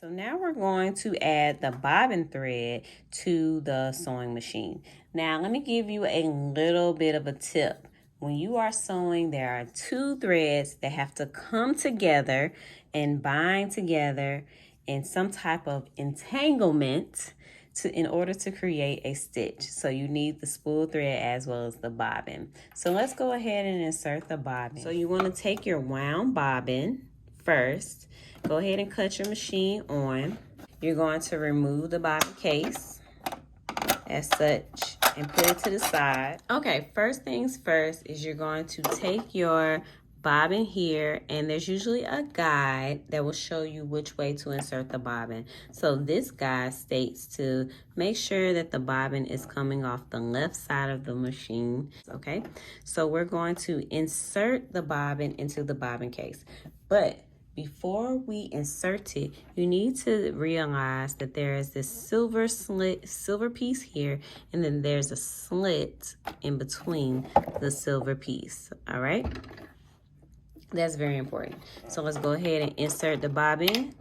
So now we're going to add the bobbin thread to the sewing machine. Now let me give you a little bit of a tip. When you are sewing, there are two threads that have to come together and bind together in some type of entanglement in order to create a stitch. So you need the spool thread as well as the bobbin. So let's go ahead and insert the bobbin. So you want to take your wound bobbin first. Go ahead and cut your machine on. You're going to remove the bobbin case as such and put it to the side. Okay, first things first is you're going to take your bobbin here, and there's usually a guide that will show you which way to insert the bobbin. So this guide states to make sure that the bobbin is coming off the left side of the machine. Okay, so we're going to insert the bobbin into the bobbin case. But before we insert it, you need to realize that there is this silver piece here, and then there's a slit in between the silver piece, all right? That's very important. So let's go ahead and insert the bobbin.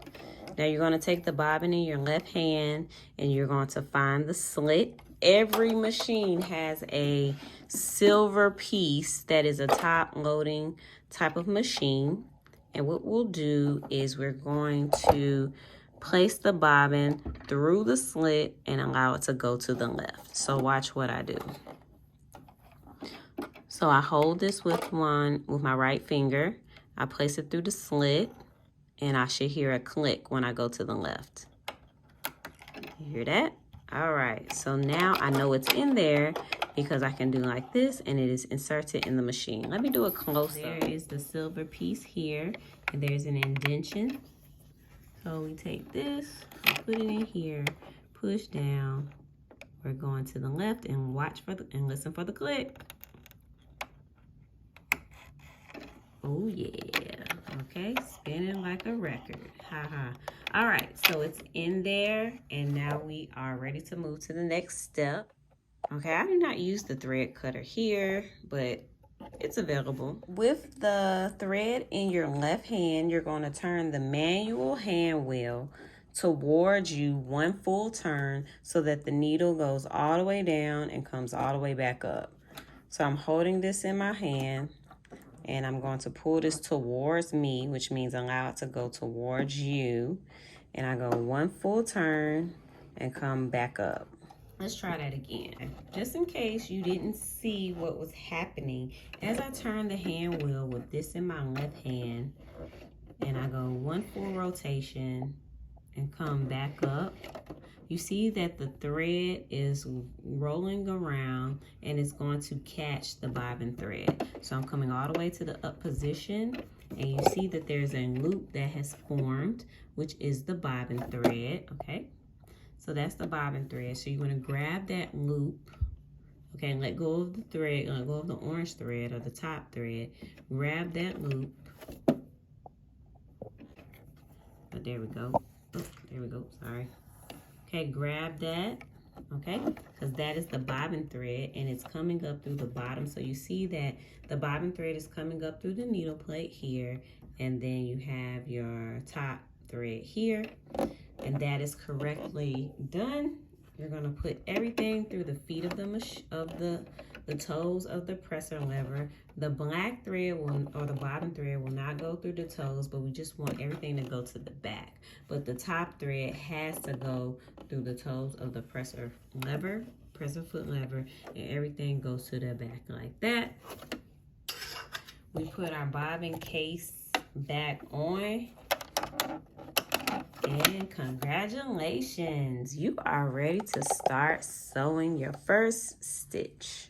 Now you're going to take the bobbin in your left hand, and you're going to find the slit. Every machine has a silver piece that is a top loading type of machine. And what we'll do is we're going to place the bobbin through the slit and allow it to go to the left. So watch what I do. So I hold this with my right finger. I place it through the slit, and I should hear a click when I go to the left. You hear that? All right, so now I know it's in there because I can do like this, and it is inserted in the machine. Let me do a close-up. There is the silver piece here, and there's an indentation. So we take this, put it in here, push down. We're going to the left, and watch for and listen for the click. Oh yeah, okay, spinning like a record, haha. All right, so it's in there, and now we are ready to move to the next step. Okay, I do not use the thread cutter here, but it's available. With the thread in your left hand, you're going to turn the manual hand wheel towards you one full turn so that the needle goes all the way down and comes all the way back up. So I'm holding this in my hand, and I'm going to pull this towards me, which means allow it to go towards you. And I go one full turn and come back up. Let's try that again. Just in case you didn't see what was happening, as I turn the hand wheel with this in my left hand, and I go one full rotation and come back up, you see that the thread is rolling around and it's going to catch the bobbin thread. So I'm coming all the way to the up position, and you see that there's a loop that has formed, which is the bobbin thread, okay? So that's the bobbin thread. So you want to grab that loop, okay, and let go of the thread, let go of the orange thread or the top thread. Grab that loop. Oh, there we go. Oh, there we go, sorry. Okay, grab that, okay, because that is the bobbin thread, and it's coming up through the bottom. So you see that the bobbin thread is coming up through the needle plate here, and then you have your top thread here, and that is correctly done. You're going to put everything through the feet of the toes of the presser lever. The black thread or the bobbin thread will not go through the toes, but we just want everything to go to the back. But the top thread has to go through the toes of the presser foot lever, and everything goes to the back like that. We put our bobbin case back on. And congratulations, you are ready to start sewing your first stitch.